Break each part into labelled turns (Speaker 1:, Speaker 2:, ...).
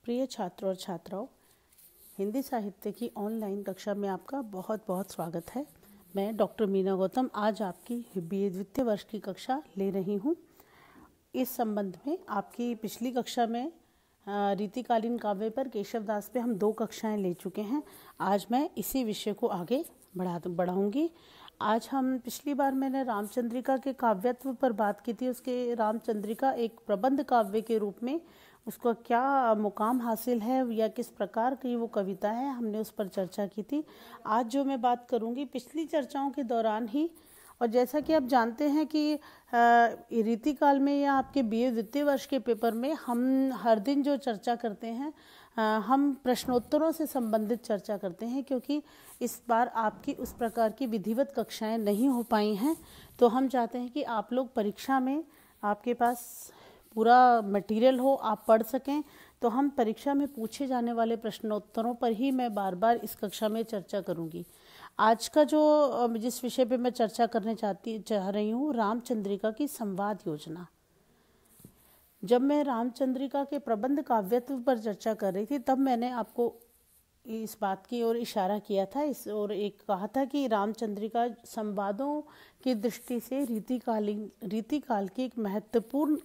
Speaker 1: प्रिय छात्रों और छात्राओं, हिंदी साहित्य की ऑनलाइन कक्षा में आपका बहुत बहुत स्वागत है। मैं डॉक्टर मीना गौतम आज आपकी बीए द्वितीय वर्ष की कक्षा ले रही हूँ। इस संबंध में आपकी पिछली कक्षा में रीतिकालीन काव्य पर केशवदास पे हम 2 कक्षाएं ले चुके हैं। आज मैं इसी विषय को आगे बढ़ाऊंगी। आज हम पिछली बार मैंने रामचंद्रिका के काव्यत्व पर बात की थी। उसके रामचंद्रिका एक प्रबंध काव्य के रूप में उसका क्या मुकाम हासिल है या किस प्रकार की वो कविता है, हमने उस पर चर्चा की थी। आज जो मैं बात करूंगी पिछली चर्चाओं के दौरान ही, और जैसा कि आप जानते हैं कि रीतिकाल में या आपके बीए द्वितीय वर्ष के पेपर में हम हर दिन जो चर्चा करते हैं हम प्रश्नोत्तरों से संबंधित चर्चा करते हैं, क्योंकि इस बार आपकी उस प्रकार की विधिवत कक्षाएं नहीं हो पाई हैं। तो हम चाहते हैं कि आप लोग परीक्षा में आपके पास पूरा मटेरियल हो, आप पढ़ सकें। तो हम परीक्षा में पूछे जाने वाले प्रश्नोत्तरों पर ही मैं बार बार इस कक्षा में चर्चा करूंगी। आज का जो जिस विषय पे मैं चर्चा करने चाह रही हूँ, रामचंद्रिका की संवाद योजना। जब मैं रामचंद्रिका के प्रबंध काव्यत्व पर चर्चा कर रही थी तब मैंने आपको इस बात की ओर इशारा किया था, इस और एक कहा था कि रामचंद्रिका संवादों की दृष्टि से रीतिकाल की एक महत्वपूर्ण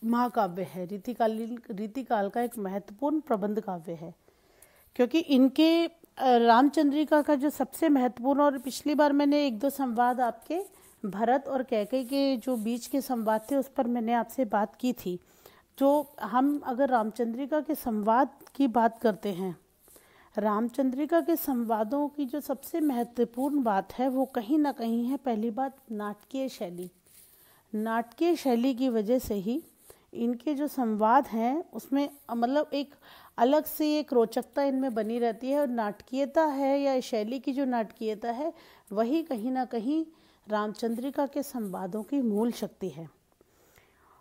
Speaker 1: महाकाव्य है। रीतिकाल का एक महत्वपूर्ण प्रबंध काव्य है, क्योंकि इनके रामचंद्रिका का जो सबसे महत्वपूर्ण, और पिछली बार मैंने 1-2 संवाद आपके भरत और कैकेयी के जो बीच के संवाद थे उस पर मैंने आपसे बात की थी। जो हम अगर रामचंद्रिका के संवाद की बात करते हैं, रामचंद्रिका के संवादों की जो सबसे महत्वपूर्ण बात है वो कहीं ना कहीं है, पहली बात नाटकीय शैली। नाटकीय शैली की वजह से ही इनके जो संवाद हैं उसमें मतलब एक अलग से एक रोचकता इनमें बनी रहती है, और नाटकीयता है या शैली की जो नाटकीयता है वही कहीं ना कहीं रामचंद्रिका के संवादों की मूल शक्ति है।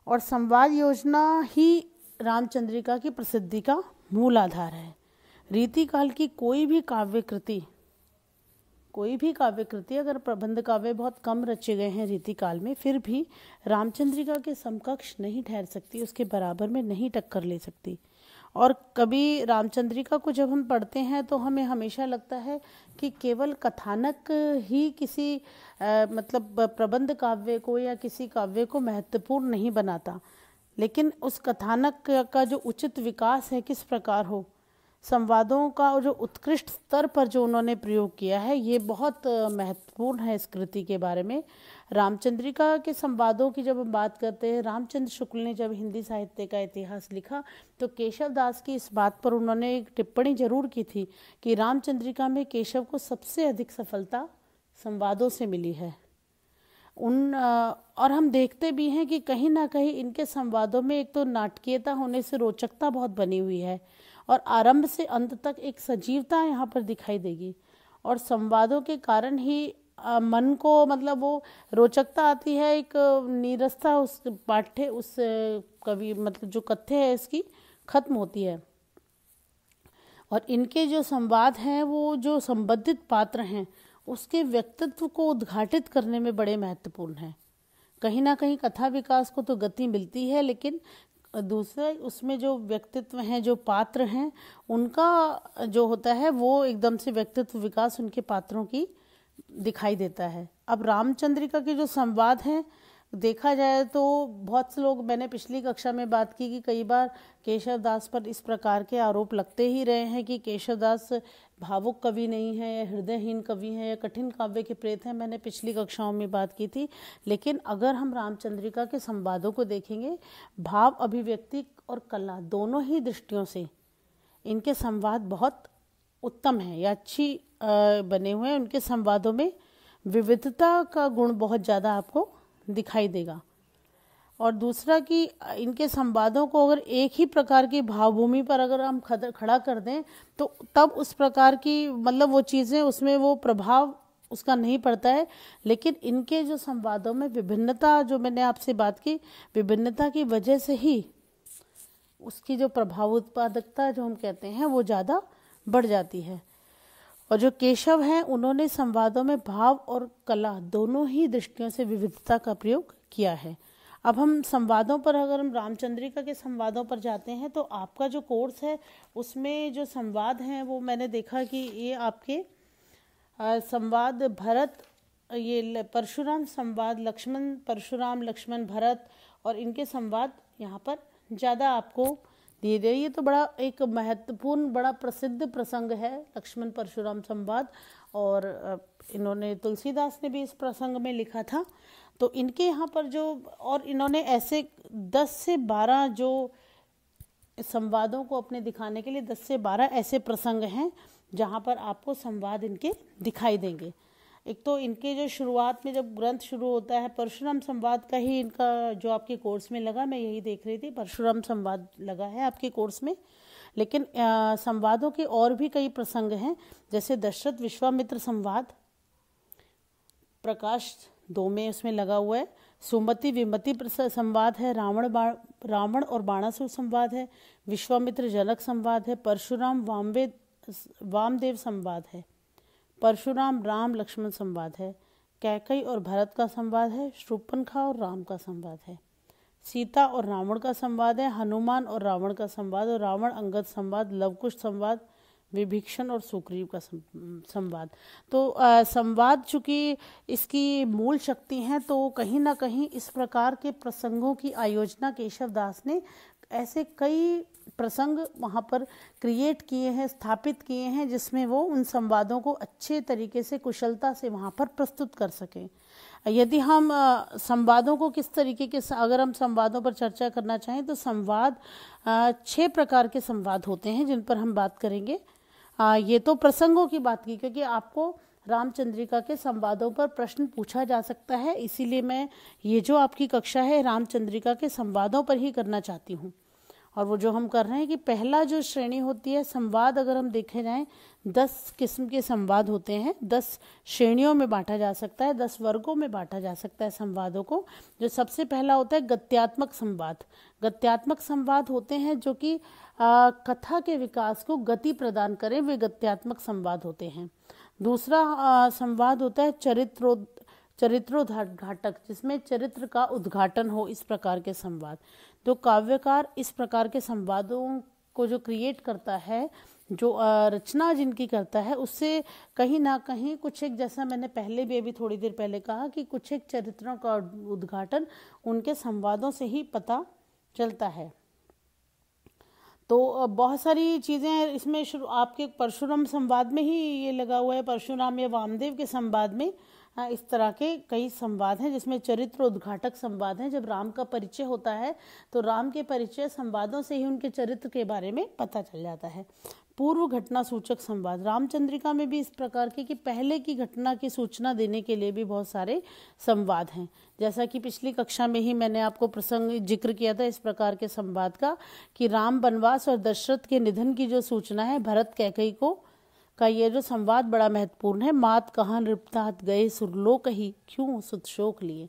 Speaker 1: और संवाद योजना ही रामचंद्रिका की प्रसिद्धि का मूल आधार है। रीतिकाल की कोई भी काव्य कृति अगर प्रबंध काव्य बहुत कम रचे गए हैं रीतिकाल में, फिर भी रामचंद्रिका के समकक्ष नहीं ठहर सकती, उसके बराबर में नहीं टक्कर ले सकती। और कभी रामचंद्रिका को जब हम पढ़ते हैं तो हमें हमेशा लगता है कि केवल कथानक ही किसी मतलब प्रबंध काव्य को या किसी काव्य को महत्वपूर्ण नहीं बनाता, लेकिन उस कथानक का जो उचित विकास है किस प्रकार हो, संवादों का जो उत्कृष्ट स्तर पर जो उन्होंने प्रयोग किया है, ये बहुत महत्वपूर्ण है इस कृति के बारे में। रामचंद्रिका के संवादों की जब हम बात करते हैं, रामचंद्र शुक्ल ने जब हिंदी साहित्य का इतिहास लिखा तो केशवदास की इस बात पर उन्होंने एक टिप्पणी जरूर की थी कि रामचंद्रिका में केशव को सबसे अधिक सफलता संवादों से मिली है। और हम देखते भी हैं कि कहीं ना कहीं इनके संवादों में एक तो नाटकीयता होने से रोचकता बहुत बनी हुई है, और आरंभ से अंत तक एक सजीवता यहाँ पर दिखाई देगी। और संवादों के कारण ही मन को मतलब वो रोचकता आती है, एक नीरसता उस पाठ्य उस कवि मतलब जो कथ्य है इसकी खत्म होती है। और इनके जो संवाद हैं वो जो संबंधित पात्र हैं उसके व्यक्तित्व को उद्घाटित करने में बड़े महत्वपूर्ण हैं। कहीं ना कहीं कथा विकास को तो गति मिलती है, लेकिन दूसरा उसमें जो व्यक्तित्व हैं, जो पात्र हैं, उनका जो होता है वो एकदम से व्यक्तित्व विकास उनके पात्रों की दिखाई देता है। अब रामचंद्रिका के जो संवाद हैं देखा जाए तो बहुत से लोग, मैंने पिछली कक्षा में बात की कि कई बार केशवदास पर इस प्रकार के आरोप लगते ही रहे हैं कि केशवदास भावुक कवि नहीं है या हृदयहीन कवि है या कठिन काव्य के प्रेत हैं। मैंने पिछली कक्षाओं में बात की थी, लेकिन अगर हम रामचंद्रिका के संवादों को देखेंगे, भाव अभिव्यक्ति और कला दोनों ही दृष्टियों से इनके संवाद बहुत उत्तम हैं या अच्छी बने हुए हैं। उनके संवादों में विविधता का गुण बहुत ज़्यादा आपको दिखाई देगा। और दूसरा कि इनके संवादों को अगर एक ही प्रकार की भावभूमि पर अगर हम खड़ा कर दें तो तब उस प्रकार की मतलब वो चीज़ें उसमें वो प्रभाव उसका नहीं पड़ता है। लेकिन इनके जो संवादों में विभिन्नता, जो मैंने आपसे बात की, विभिन्नता की वजह से ही उसकी जो प्रभाव उत्पादकता जो हम कहते हैं वो ज़्यादा बढ़ जाती है। और जो केशव हैं उन्होंने संवादों में भाव और कला दोनों ही दृष्टियों से विविधता का प्रयोग किया है। अब हम संवादों पर, अगर हम रामचंद्रिका के संवादों पर जाते हैं तो आपका जो कोर्स है उसमें जो संवाद हैं वो मैंने देखा कि ये आपके संवाद भरत, ये परशुराम संवाद, लक्ष्मण परशुराम, लक्ष्मण भरत, और इनके संवाद यहाँ पर ज़्यादा आपको दिए गए। ये तो बड़ा एक महत्वपूर्ण, बड़ा प्रसिद्ध प्रसंग है लक्ष्मण परशुराम संवाद, और इन्होंने, तुलसीदास ने भी इस प्रसंग में लिखा था। तो इनके यहाँ पर जो, और इन्होंने ऐसे 10 से 12 जो संवादों को अपने दिखाने के लिए 10 से 12 ऐसे प्रसंग हैं जहाँ पर आपको संवाद इनके दिखाई देंगे। एक तो इनके जो शुरुआत में जब ग्रंथ शुरू होता है, परशुराम संवाद का ही इनका जो आपके कोर्स में लगा, मैं यही देख रही थी, परशुराम संवाद लगा है आपके कोर्स में। लेकिन संवादों के और भी कई प्रसंग हैं, जैसे दशरथ विश्वामित्र संवाद, प्रकाश 2 में उसमें लगा हुआ है। सुमति विमति संवाद है, रावण और बाणासुर संवाद है, विश्वामित्र जनक संवाद है, परशुराम वामदेव संवाद है, परशुराम राम लक्ष्मण संवाद है, कैकई और भरत का संवाद है, शूर्पणखा और राम का संवाद है, सीता और रावण का संवाद है, हनुमान और रावण का संवाद, और रावण अंगद संवाद, लवकुश संवाद, विभीषण और सुग्रीव का संवाद। तो संवाद चूंकि इसकी मूल शक्ति है, तो कहीं ना कहीं इस प्रकार के प्रसंगों की आयोजना केशव दास ने ऐसे कई प्रसंग वहाँ पर क्रिएट किए हैं, स्थापित किए हैं, जिसमें वो उन संवादों को अच्छे तरीके से, कुशलता से वहाँ पर प्रस्तुत कर सकें। यदि हम संवादों को किस तरीके के, अगर हम संवादों पर चर्चा करना चाहें तो संवाद 6 प्रकार के संवाद होते हैं जिन पर हम बात करेंगे। ये तो प्रसंगों की बात की, क्योंकि आपको रामचंद्रिका के संवादों पर प्रश्न पूछा जा सकता है, इसीलिए मैं ये जो आपकी कक्षा है रामचंद्रिका के संवादों पर ही करना चाहती हूँ। और वो जो हम कर रहे हैं कि पहला जो श्रेणी होती है संवाद, अगर हम देखे जाएं 10 किस्म के संवाद होते हैं, 10 श्रेणियों में बांटा जा सकता है, 10 वर्गों में बांटा जा सकता है संवादों को। जो सबसे पहला होता है गद्यात्मक संवाद। गद्यात्मक संवाद होते हैं जो कि कथा के विकास को गति प्रदान करें, वे गद्यात्मक संवाद होते हैं। दूसरा संवाद होता है चरित्रोद्घाटक, जिसमें चरित्र का उद्घाटन हो, इस प्रकार के संवाद। तो काव्यकार इस प्रकार के संवादों को जो क्रिएट करता है, जो रचना जिनकी करता है, उससे कहीं ना कहीं कुछ एक, जैसा मैंने पहले भी अभी थोड़ी देर पहले कहा कि कुछ एक चरित्रों का उद्घाटन उनके संवादों से ही पता चलता है। तो बहुत सारी चीज़ें इसमें आपके परशुराम संवाद में ही ये लगा हुआ है, परशुराम या वामदेव के संवाद में इस तरह के कई संवाद हैं, जिसमें चरित्र उद्घाटक संवाद हैं। जब राम का परिचय होता है तो राम के परिचय संवादों से ही उनके चरित्र के बारे में पता चल जाता है। पूर्व घटना सूचक संवाद, रामचंद्रिका में भी इस प्रकार के कि पहले की घटना की सूचना देने के लिए भी बहुत सारे संवाद हैं। जैसा कि पिछली कक्षा में ही मैंने आपको प्रसंग जिक्र किया था इस प्रकार के संवाद का, कि राम वनवास और दशरथ के निधन की जो सूचना है भरत कैकई को का, ये जो संवाद बड़ा महत्वपूर्ण है। मात कहाँ नृपतात गए सुरलोक ही, क्यों सुत शोक लिए।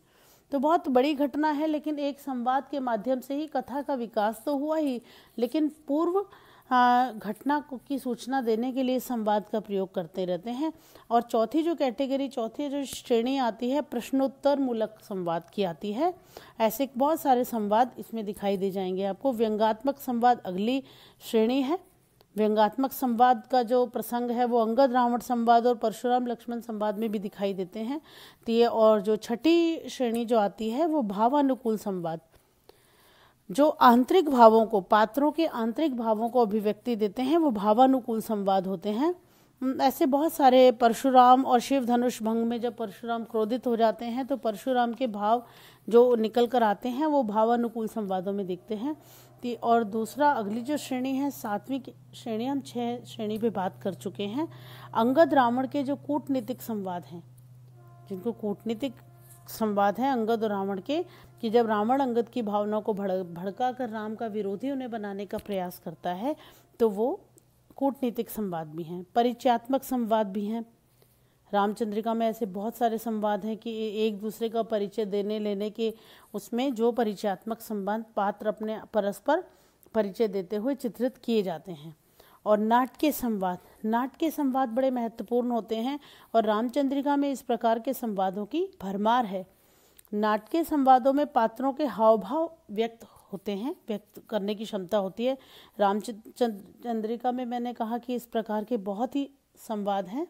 Speaker 1: तो बहुत बड़ी घटना है, लेकिन एक संवाद के माध्यम से ही कथा का विकास तो हुआ ही, लेकिन पूर्व घटना की सूचना देने के लिए संवाद का प्रयोग करते रहते हैं। और चौथी जो कैटेगरी, चौथी जो श्रेणी आती है प्रश्नोत्तर मूलक संवाद की आती है। ऐसे बहुत सारे संवाद इसमें दिखाई दे जाएंगे आपको। व्यंग्यात्मक संवाद अगली श्रेणी है। व्यंग्यात्मक संवाद का जो प्रसंग है वो अंगद रावण संवाद और परशुराम लक्ष्मण संवाद में भी दिखाई देते हैं। तो ये, और जो छठी श्रेणी जो आती है वो भावानुकूल संवाद, जो आंतरिक भावों को, पात्रों के आंतरिक भावों को अभिव्यक्ति देते हैं, वो भावानुकूल संवाद होते हैं। ऐसे बहुत सारे, परशुराम और शिव धनुष भंग में जब परशुराम क्रोधित हो जाते हैं तो परशुराम के भाव जो निकल कर आते हैं वो भावानुकूल संवादों में दिखते हैं। और दूसरा, अगली जो श्रेणी है 7वीं श्रेणी, हम 6 श्रेणी पे बात कर चुके हैं। अंगद रावण के जो कूटनीतिक संवाद हैं, जिनको कूटनीतिक संवाद है अंगद और रावण के, कि जब रावण अंगद की भावनाओं को भड़का कर राम का विरोधी उन्हें बनाने का प्रयास करता है, तो वो कूटनीतिक संवाद भी हैं। परिचयात्मक संवाद भी हैं। रामचंद्रिका में ऐसे बहुत सारे संवाद हैं कि एक दूसरे का परिचय देने लेने के, उसमें जो परिचयात्मक संवाद, पात्र अपने परस्पर परिचय देते हुए चित्रित किए जाते हैं। और नाटकीय संवाद, नाटकीय संवाद बड़े महत्वपूर्ण होते हैं और रामचंद्रिका में इस प्रकार के संवादों की भरमार है। नाटकीय संवादों में पात्रों के हाव भाव व्यक्त होते हैं, व्यक्त करने की क्षमता होती है। रामचंद्रिका में मैंने कहा कि इस प्रकार के बहुत ही संवाद हैं।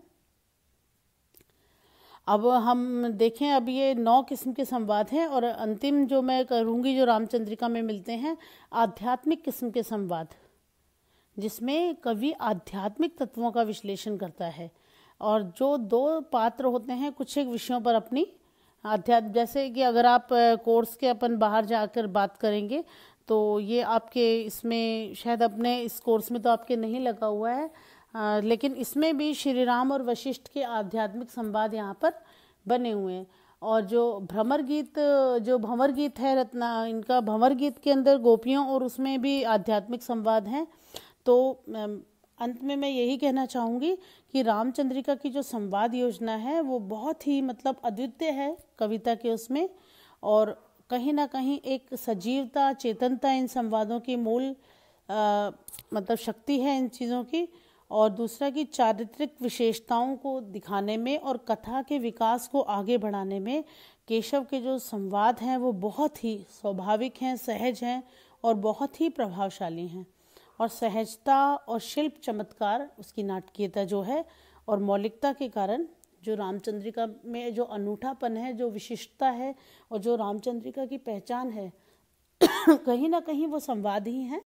Speaker 1: अब हम देखें, अब ये 9 किस्म के संवाद हैं और अंतिम जो मैं करूँगी जो रामचंद्रिका में मिलते हैं, आध्यात्मिक किस्म के संवाद, जिसमें कवि आध्यात्मिक तत्वों का विश्लेषण करता है और जो 2 पात्र होते हैं कुछ एक विषयों पर अपनी अध्यात्म, जैसे कि अगर आप कोर्स के अपन बाहर जाकर बात करेंगे तो ये आपके इसमें शायद अपने इस कोर्स में तो आपके नहीं लगा हुआ है, लेकिन इसमें भी श्री राम और वशिष्ठ के आध्यात्मिक संवाद यहाँ पर बने हुए हैं। और जो भ्रमर गीत है रत्ना, इनका भंवर गीत के अंदर गोपियों और उसमें भी आध्यात्मिक संवाद हैं। तो अंत में मैं यही कहना चाहूँगी कि रामचंद्रिका की जो संवाद योजना है वो बहुत ही मतलब अद्वितीय है कविता के उसमें, और कहीं ना कहीं एक सजीवता, चेतनता इन संवादों की मूल मतलब शक्ति है इन चीज़ों की। और दूसरा कि चारित्रिक विशेषताओं को दिखाने में और कथा के विकास को आगे बढ़ाने में केशव के जो संवाद हैं वो बहुत ही स्वाभाविक हैं, सहज हैं और बहुत ही प्रभावशाली हैं। और सहजता और शिल्प चमत्कार, उसकी नाटकीयता जो है और मौलिकता के कारण जो रामचंद्रिका में जो अनूठापन है, जो विशिष्टता है और जो रामचंद्रिका की पहचान है कहीं ना कहीं वो संवाद ही हैं।